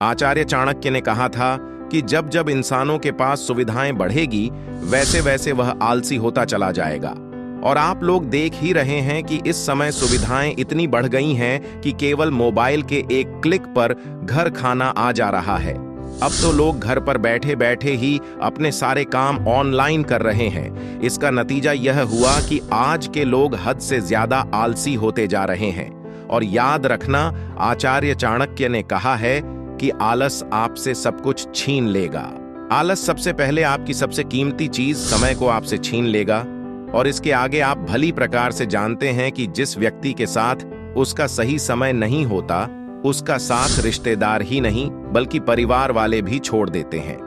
आचार्य चाणक्य ने कहा था कि जब जब इंसानों के पास सुविधाएं बढ़ेगी, वैसे वैसे वह आलसी होता चला जाएगा। और आप लोग देख ही रहे हैं कि इस समय सुविधाएं इतनी बढ़ गई हैं कि केवल मोबाइल के एक क्लिक पर घर खाना आ जा रहा है। अब तो लोग घर पर बैठे बैठे ही अपने सारे काम ऑनलाइन कर रहे हैं। इसका नतीजा यह हुआ कि आज के लोग हद से ज्यादा आलसी होते जा रहे हैं। और याद रखना, आचार्य चाणक्य ने कहा है कि आलस आपसे सब कुछ छीन लेगा। आलस सबसे पहले आपकी सबसे कीमती चीज समय को आपसे छीन लेगा। और इसके आगे आप भली प्रकार से जानते हैं कि जिस व्यक्ति के साथ उसका सही समय नहीं होता, उसका साथ रिश्तेदार ही नहीं बल्कि परिवार वाले भी छोड़ देते हैं।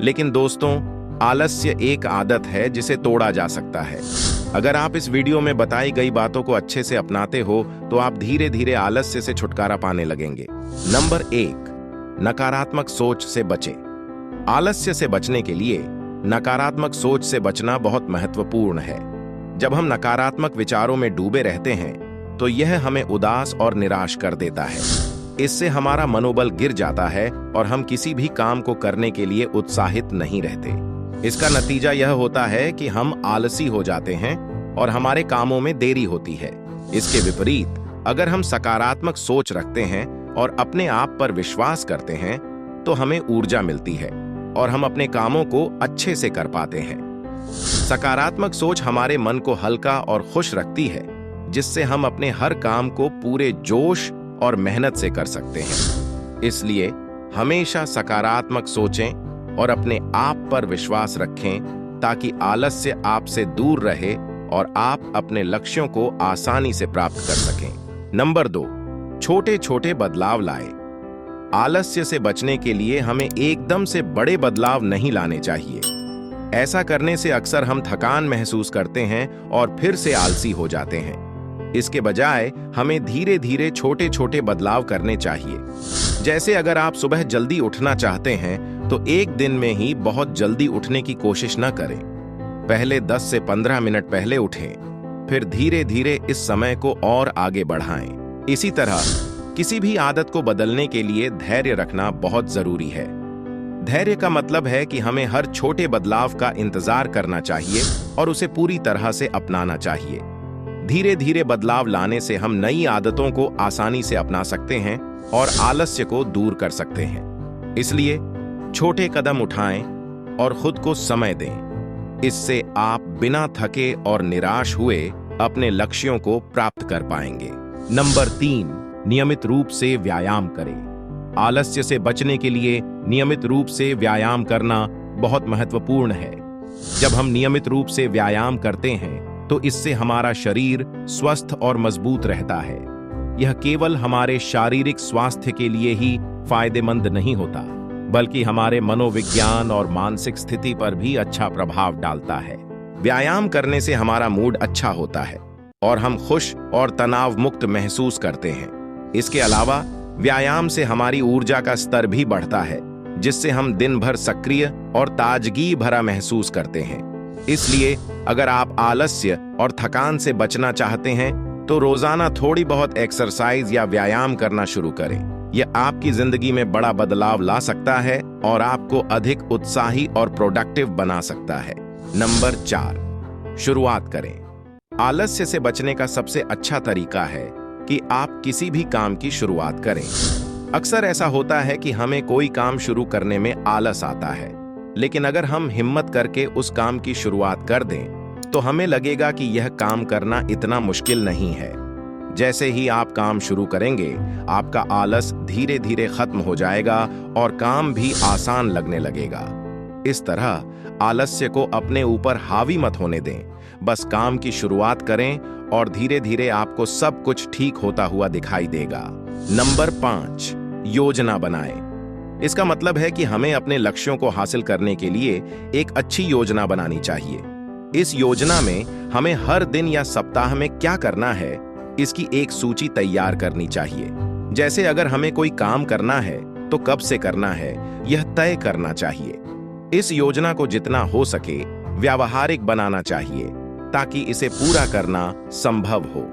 लेकिन दोस्तों, आलस्य एक आदत है जिसे तोड़ा जा सकता है। अगर आप इस वीडियो में बताई गई बातों को अच्छे से अपनाते हो तो आप धीरे धीरे आलस्य से छुटकारा पाने लगेंगे। नंबर 1, नकारात्मक सोच से बचें। आलस्य से बचने के लिए नकारात्मक सोच से बचना बहुत महत्वपूर्ण है। जब हम नकारात्मक विचारों में डूबे रहते हैं तो यह हमें उदास और निराश कर देता है। इससे हमारा मनोबल गिर जाता है और हम किसी भी काम को करने के लिए उत्साहित नहीं रहते। इसका नतीजा यह होता है कि हम आलसी हो जाते हैं और हमारे कामों में देरी होती है। इसके विपरीत, अगर हम सकारात्मक सोच रखते हैं और अपने आप पर विश्वास करते हैं तो हमें ऊर्जा मिलती है और हम अपने कामों को अच्छे से कर पाते हैं। सकारात्मक सोच हमारे मन को हल्का और खुश रखती है, जिससे हम अपने हर काम को पूरे जोश और मेहनत से कर सकते हैं। इसलिए हमेशा सकारात्मक सोचें और अपने आप पर विश्वास रखें ताकि आलस्य आपसे दूर रहे और आप अपने लक्ष्यों को आसानी से प्राप्त कर सकें। नंबर 2, छोटे छोटे बदलाव लाएं। आलस्य से बचने के लिए हमें एकदम से बड़े बदलाव नहीं लाने चाहिए। ऐसा करने से अक्सर हम थकान महसूस करते हैं और फिर से आलसी हो जाते हैं। इसके बजाय हमें धीरे धीरे छोटे छोटे बदलाव करने चाहिए। जैसे अगर आप सुबह जल्दी उठना चाहते हैं तो एक दिन में ही बहुत जल्दी उठने की कोशिश न करें। पहले 10 से 15 मिनट पहले उठें, फिर धीरे धीरे इस समय को और आगे बढ़ाएं। इसी तरह किसी भी आदत को बदलने के लिए धैर्य रखना बहुत जरूरी है। धैर्य का मतलब है कि हमें हर छोटे बदलाव का इंतजार करना चाहिए और उसे पूरी तरह से अपनाना चाहिए। धीरे धीरे बदलाव लाने से हम नई आदतों को आसानी से अपना सकते हैं और आलस्य को दूर कर सकते हैं। इसलिए छोटे कदम उठाएं और खुद को समय दें। इससे आप बिना थके और निराश हुए अपने लक्ष्यों को प्राप्त कर पाएंगे। नंबर 3, नियमित रूप से व्यायाम करें। आलस्य से बचने के लिए नियमित रूप से व्यायाम करना बहुत महत्वपूर्ण है। जब हम नियमित रूप से व्यायाम करते हैं तो इससे हमारा शरीर स्वस्थ और मजबूत रहता है। यह केवल हमारे शारीरिक स्वास्थ्य के लिए ही फायदेमंद नहीं होता, बल्कि हमारे मनोविज्ञान और मानसिक स्थिति पर भी अच्छा प्रभाव डालता है। व्यायाम करने से हमारा मूड अच्छा होता है और हम खुश और तनाव मुक्त महसूस करते हैं। इसके अलावा व्यायाम से हमारी ऊर्जा का स्तर भी बढ़ता है, जिससे हम दिन भर सक्रिय और ताजगी भरा महसूस करते हैं। इसलिए अगर आप आलस्य और थकान से बचना चाहते हैं तो रोजाना थोड़ी बहुत एक्सरसाइज या व्यायाम करना शुरू करें। यह आपकी जिंदगी में बड़ा बदलाव ला सकता है और आपको अधिक उत्साही और प्रोडक्टिव बना सकता है। नंबर 4, शुरुआत करें। आलस्य से बचने का सबसे अच्छा तरीका है कि आप किसी भी काम की शुरुआत करें। अक्सर ऐसा होता है कि हमें कोई काम शुरू करने में आलस आता है, लेकिन अगर हम हिम्मत करके उस काम की शुरुआत कर दें तो हमें लगेगा कि यह काम करना इतना मुश्किल नहीं है। जैसे ही आप काम शुरू करेंगे, आपका आलस धीरे धीरे खत्म हो जाएगा और काम भी आसान लगने लगेगा। इस तरह आलस्य को अपने ऊपर हावी मत होने दें। बस काम की शुरुआत करें और धीरे धीरे आपको सब कुछ ठीक होता हुआ दिखाई देगा। नंबर 5, योजना बनाएं। इसका मतलब है कि हमें अपने लक्ष्यों को हासिल करने के लिए एक अच्छी योजना बनानी चाहिए। इस योजना में हमें हर दिन या सप्ताह में क्या करना है, इसकी एक सूची तैयार करनी चाहिए। जैसे अगर हमें कोई काम करना है तो कब से करना है, यह तय करना चाहिए। इस योजना को जितना हो सके व्यावहारिक बनाना चाहिए ताकि इसे पूरा करना संभव हो।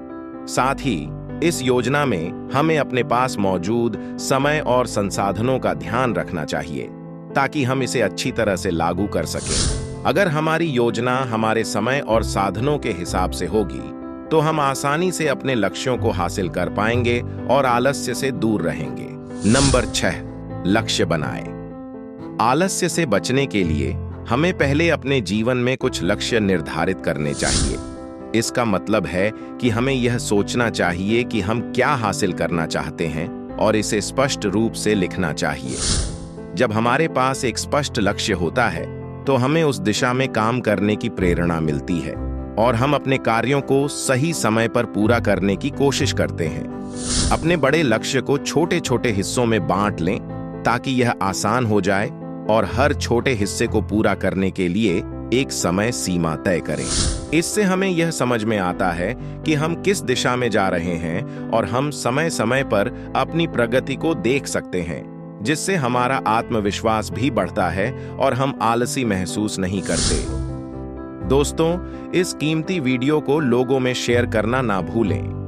साथ ही इस योजना में हमें अपने पास मौजूद समय और संसाधनों का ध्यान रखना चाहिए ताकि हम इसे अच्छी तरह से लागू कर सकें। अगर हमारी योजना हमारे समय और साधनों के हिसाब से होगी तो हम आसानी से अपने लक्ष्यों को हासिल कर पाएंगे और आलस्य से दूर रहेंगे। नंबर 6, लक्ष्य बनाएं। आलस्य से बचने के लिए हमें पहले अपने जीवन में कुछ लक्ष्य निर्धारित करने चाहिए। इसका मतलब है कि हमें यह सोचना चाहिए कि हम क्या हासिल करना चाहते हैं और इसे स्पष्ट रूप से लिखना चाहिए। जब हमारे पास एक स्पष्ट लक्ष्य होता है तो हमें उस दिशा में काम करने की प्रेरणा मिलती है और हम अपने कार्यों को सही समय पर पूरा करने की कोशिश करते हैं। अपने बड़े लक्ष्य को छोटे छोटे हिस्सों में बांट लें ताकि यह आसान हो जाए और हर छोटे हिस्से को पूरा करने के लिए एक समय सीमा तय करें। इससे हमें यह समझ में आता है कि हम किस दिशा में जा रहे हैं और हम समय समय पर अपनी प्रगति को देख सकते हैं, जिससे हमारा आत्मविश्वास भी बढ़ता है और हम आलसी महसूस नहीं करते। दोस्तों, इस कीमती वीडियो को लोगों में शेयर करना ना भूलें।